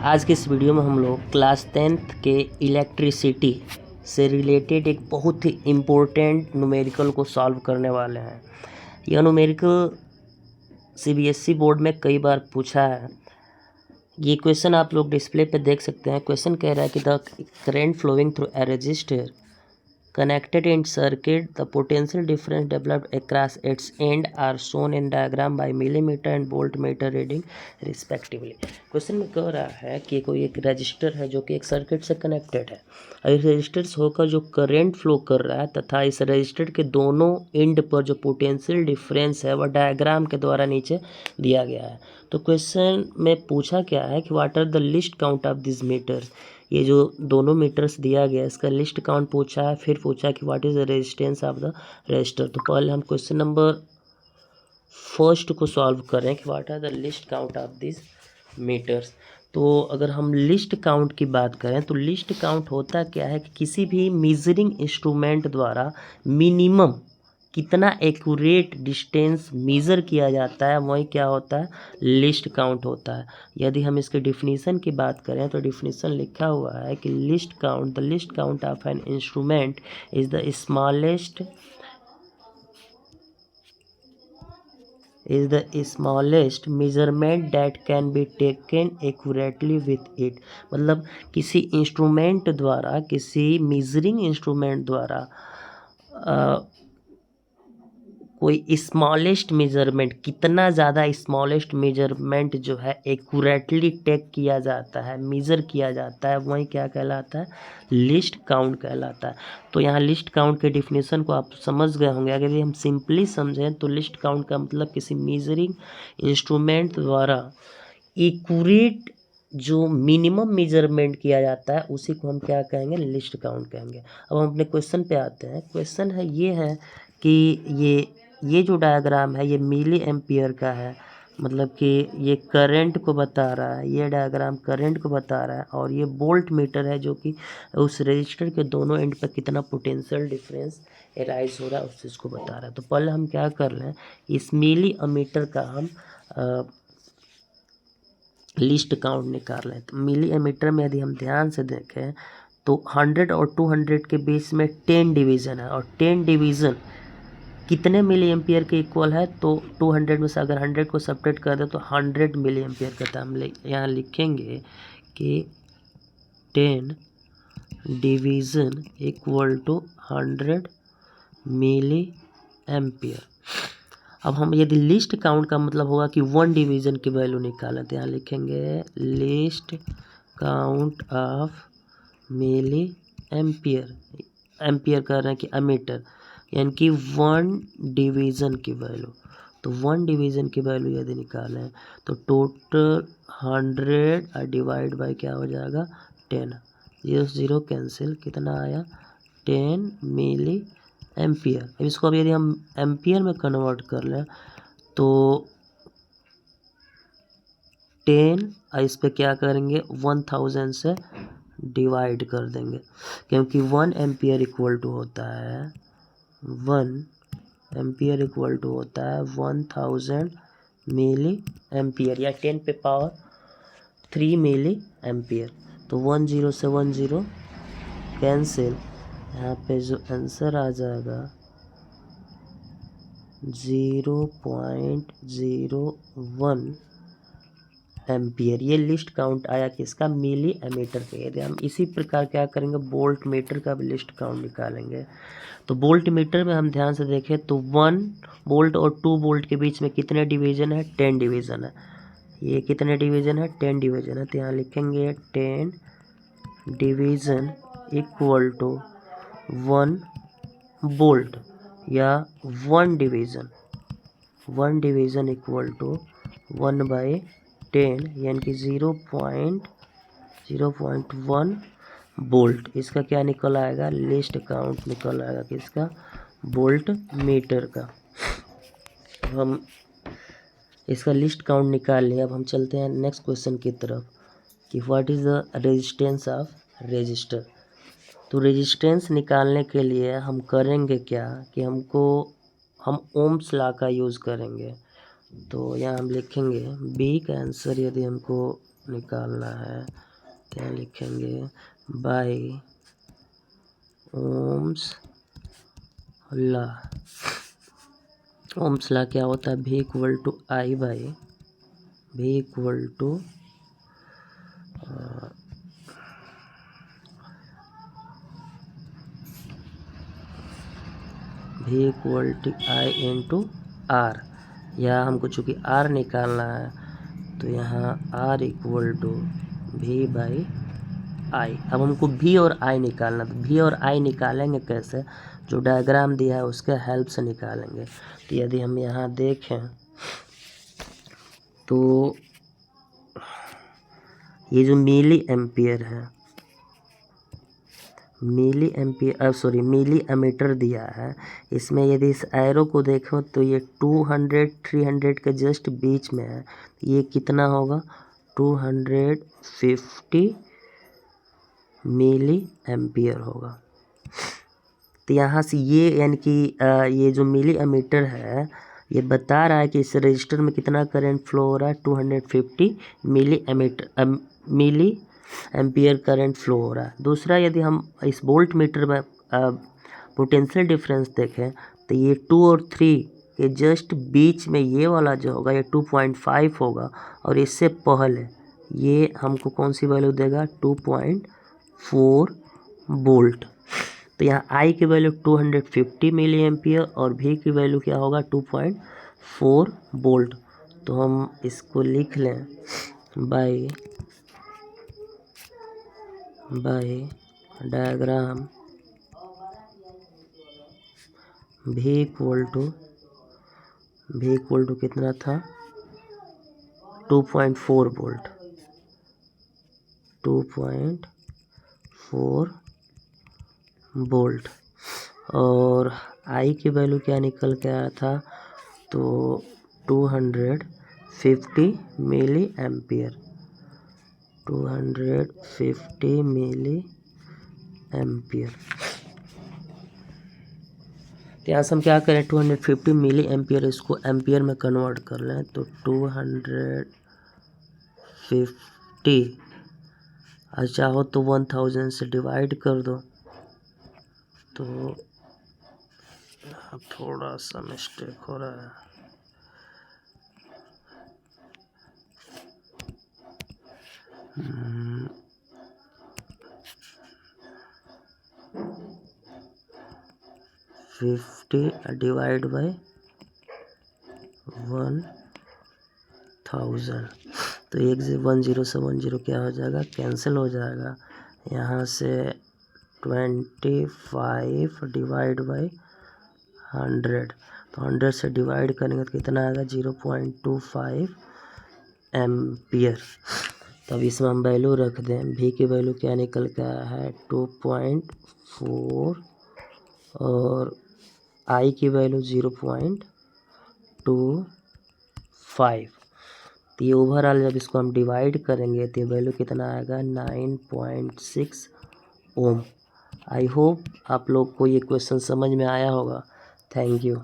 आज के इस वीडियो में हम लोग क्लास 10th के इलेक्ट्रिसिटी से रिलेटेड एक बहुत ही इम्पोर्टेंट न्यूमेरिकल को सॉल्व करने वाले हैं। यह न्यूमेरिकल सीबीएसई बोर्ड में कई बार पूछा है। ये क्वेश्चन आप लोग डिस्प्ले पे देख सकते हैं। क्वेश्चन कह रहा है कि the current flowing through a resistor connected in circuit, the potential difference developed across its end are shown in diagram by millimeter and voltmeter reading respectively। Question में कह रहा है कि कोई एक रजिस्टर है जो कि एक सर्किट से कनेक्टेड है और इस रजिस्टर से होकर जो करंट फ्लो कर रहा है तथा इस रजिस्टर के दोनों एंड पर जो पोटेंशियल डिफरेंस है वह डायग्राम के द्वारा नीचे दिया गया है। तो क्वेश्चन में पूछा क्या है कि what are the least count of this meters. ये जो दोनों मीटर्स दिया गया है इसका लिस्ट काउंट पूछा है। फिर पूछा कि what is the resistance of the resistor. तो पहले हम क्वेश्चन नंबर फर्स्ट को सॉल्व करें कि what are the least count of this meters. तो अगर हम लिस्ट काउंट की बात करें तो लिस्ट काउंट होता क्या है कि किसी भी मेजरिंग इंस्ट्रूमेंट द्वारा मिनिमम कितना एक्यूरेट डिस्टेंस मेज़र किया जाता है वही क्या होता है, लिस्ट काउंट होता है। यदि हम इसके डिफिनीसन की बात करें तो डिफिनीसन लिखा हुआ है कि list count, the least count of an instrument is the smallest measurement that can be taken accurately with it. मतलब किसी इंस्ट्रूमेंट द्वारा, किसी मेजरिंग इंस्ट्रूमेंट द्वारा कोई स्मॉलेस्ट मेजरमेंट, कितना ज़्यादा स्मॉलेस्ट मेजरमेंट जो है एक्यूरेटली टेक किया जाता है, मेज़र किया जाता है, वही क्या कहलाता है, लिस्ट काउंट कहलाता है। तो यहाँ लिस्ट काउंट के डिफिनेशन को आप समझ गए होंगे। अगर हम सिंपली समझें तो लिस्ट काउंट का मतलब किसी मेजरिंग इंस्ट्रूमेंट द्वारा एक्यूरेट जो मिनिमम मेजरमेंट किया जाता है उसी को हम क्या कहेंगे, लिस्ट काउंट कहेंगे। अब हम अपने क्वेश्चन पे आते हैं। क्वेश्चन है ये है कि ये जो डायग्राम है ये मिली एम्पियर का है, मतलब कि ये करंट को बता रहा है। ये डायग्राम करंट को बता रहा है और ये वोल्ट मीटर है जो कि उस रजिस्टर के दोनों एंड पर कितना पोटेंशियल डिफरेंस एराइज हो रहा है उस चीज़ को बता रहा है। तो पहले हम क्या कर लें, इस मिली एमीटर का हम लिस्ट काउंट निकाल लें। तो मिली एमीटर में यदि हम ध्यान से देखें तो 100 और 200 के बीच में 10 डिवीज़न है और 10 डिवीज़न कितने मिली एम्पियर के इक्वल है। तो 200 में से अगर 100 को सब्ट्रैक्ट कर दे तो 100 मिली एम्पियर का। हम यहाँ लिखेंगे कि 10 division equal to 100 milliampere. अब हम यदि लिस्ट काउंट का मतलब होगा कि 1 डिवीज़न की वैल्यू निकालें तो यहाँ लिखेंगे least count of milliampere. Ampere कर रहे हैं कि एमीटर, यानी कि 1 डिवीज़न की वैल्यू। तो 1 डिवीज़न की वैल्यू यदि निकालें तो टोटल 100 डिवाइड बाय क्या हो जाएगा, 10। 0 0 कैंसिल, कितना आया, 10 मिली एम्पियर। अब इसको अब यदि हम एम्पियर में कन्वर्ट कर लें तो 10 इस पे क्या करेंगे, 1000 से डिवाइड कर देंगे, क्योंकि 1 एम्पियर इक्वल टू होता है 1 एम्पियर इक्वल टू होता है 1000 मिली एम्पियर या 10 पे पावर 3 मिली एम्पियर। तो 10 से 10 कैंसिल, यहाँ पे जो आंसर आ जाएगा 0.01 एम्पियर। ये लिस्ट काउंट आया किसका, मिली एमीटर का। यदि हम इसी प्रकार क्या करेंगे, वोल्ट मीटर का भी लिस्ट काउंट निकालेंगे। तो वोल्ट मीटर में हम ध्यान से देखें तो 1 वोल्ट और 2 वोल्ट के बीच में कितने डिवीज़न है, 10 डिवीज़न है। ये कितने डिवीज़न है, 10 डिवीज़न है। तो यहाँ लिखेंगे 10 डिवीज़न इक्वल टू 1 वोल्ट या 1 डिवीज़न इक्वल टू 1/10 यानी कि 0.1 वोल्ट। इसका क्या निकल आएगा, लिस्ट काउंट निकल आएगा किसका, वोल्ट मीटर का। हम इसका लिस्ट काउंट निकाल लिया। अब हम चलते हैं नेक्स्ट क्वेश्चन की तरफ कि what is the resistance of register. तो रेजिस्टेंस निकालने के लिए हम करेंगे क्या कि हम ओम्स लॉ का यूज़ करेंगे। तो यहाँ हम लिखेंगे बी का आंसर यदि हमको निकालना है, क्या लिखेंगे, by ohm's law. Ohm's law क्या होता है, V equal to I by V equal to V equal to I into R. यहाँ हमको चूँकि R निकालना है तो यहाँ R equal to V by I. अब हमको V और I निकालना, तो V और I निकालेंगे कैसे, जो डायग्राम दिया है उसके हेल्प से निकालेंगे। तो यदि हम यहाँ देखें तो ये जो मिली एम्पियर है, मिली एमीटर दिया है, इसमें यदि इस एरो को देखो तो ये 200 300 के जस्ट बीच में है। ये कितना होगा, 250 मिली एम्पियर होगा। तो यहाँ से ये यानी कि ये जो मिली एमीटर है ये बता रहा है कि इस रजिस्टर में कितना करंट फ्लो हो रहा है, 250 मिली एम्पियर करंट फ्लो हो रहा है। दूसरा, यदि हम इस वोल्ट मीटर में पोटेंशियल डिफरेंस देखें तो ये 2 और 3 के जस्ट बीच में ये वाला जो होगा ये 2.5 होगा, और इससे पहले ये हमको कौन सी वैल्यू देगा, 2.4 वोल्ट। तो यहाँ I की वैल्यू 250 मिली एम्पियर और V की वैल्यू क्या होगा, 2.4 वोल्ट। तो हम इसको लिख लें by diagram V equal to कितना था, 2.4 वोल्ट, 2.4 वोल्ट। और I की वैल्यू क्या निकल के आया था, तो 250 मिली एम्पियर, 250 मिली एम्पियर। तो यहाँ से हम क्या करें, 250 मिली एम्पियर इसको एम्पियर में कन्वर्ट कर लें, तो 250 चाहो तो 1000 से डिवाइड कर दो। तो थोड़ा सा मिस्टेक हो रहा है, $50 डिवाइड बाई 1000। तो 10 से 10 क्या हो जाएगा, कैंसिल हो जाएगा। यहाँ से 25 डिवाइड बाई 100, तो 100 से डिवाइड करेंगे तो कितना आएगा, 0.25 एम्पियर। तब इसमें हम वैल्यू रख दें, V की वैल्यू क्या निकल के आया है, 2.4 और I की वैल्यू 0.25। तो ये ओवरऑल जब इसको हम डिवाइड करेंगे तो ये वैल्यू कितना आएगा, 9.6 ओम। आई होप आप लोग को ये क्वेश्चन समझ में आया होगा। Thank you.